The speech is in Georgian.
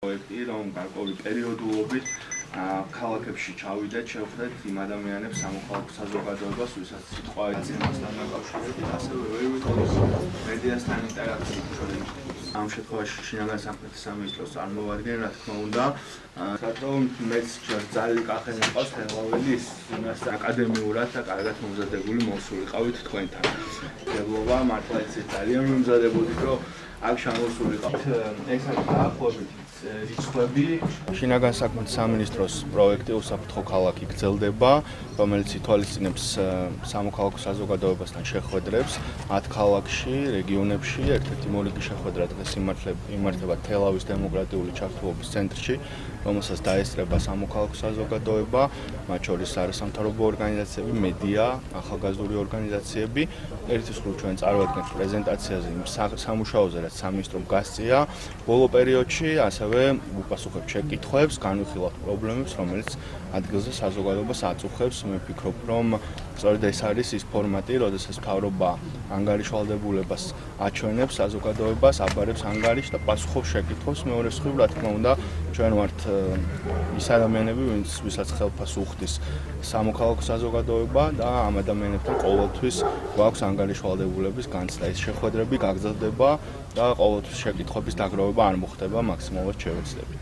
პროექტი, რომ გარკვეული პერიოდულობით ქალაქებში ჩავიდეთ, შევხვდეთ იმ ადამიანებს სამოქალაქო საზოგადოებას, ვისაც სიტყვა ეცემასთან დაკავშირებით, ასევე ვერ ვიტყოდით მედიასთან ინტერაქციით ჩვენ ამ შემთხვევაში შინაგან საქმეთა სამინისტროს წარმომადგენელი, რა თქმა უნდა, რომ მეც ძალიან კახე მიყვარს ხელაველი იმას აკადემიურად და კარგად მომზადებული მოსულიყავით თქვენთან. მადლობა, მართლა ძალიან მომზადებოდით, რომ აქ შემოსულიყავით. ეს არის დაახლოებით რიცხვები. შინაგან საქმეთა სამინისტროს პროექტი უსაფრთხო ქალაქი გრძელდება, რომელიც ითვალისწინებს სამოქალაქო საზოგადოებასთან შეხვედრებს 10 ქალაქში, რეგიონებში. ერთ-ერთი მორიგი შეხვედრა დღეს იმართება თელავის დემოკრატიული ჩართულობის ცენტრში, რომელსაც დაესწრება სამოქალაქო საზოგადოება, მათ შორის არასამთავრობო ორგანიზაციები, მედია, ახალგაზრდული ორგანიზაციები. ერთის მხრივ ჩვენ წარვადგენთ პრეზენტაციაზე იმ სამუშაოზე, რაც სამინისტრომ გასწია ბოლო პერიოდში, ასევე უპასუხებთ შეკითხვებს, განვიხილავთ პრობლემებს, რომელიც ადგილზე საზოგადოებას აწუხებს. მე ვფიქრობ, რომ სწორედ ეს არის ის ფორმატი, როდესაც მთავრობა ანგარიშვალდებულებას აჩვენებს საზოგადოებას, აბარებს ანგარიშს და პასუხობს შეკითხვებს. მეორე მხრივ, რა თქმა უნდა, ჩვენ ვართ ის ადამიანები, ვისაც ხელფას უხდის სამოქალაქო საზოგადოება და ამ ადამიანებთან ყოველთვის გვაქვს ანგარიშვალდებულების განცდა. ეს შეხვედრები გაგრძელდება და ყოველთვის შეკითხვების დაგროვება არ მოხდება მაქსიმალურად შევეცდებით.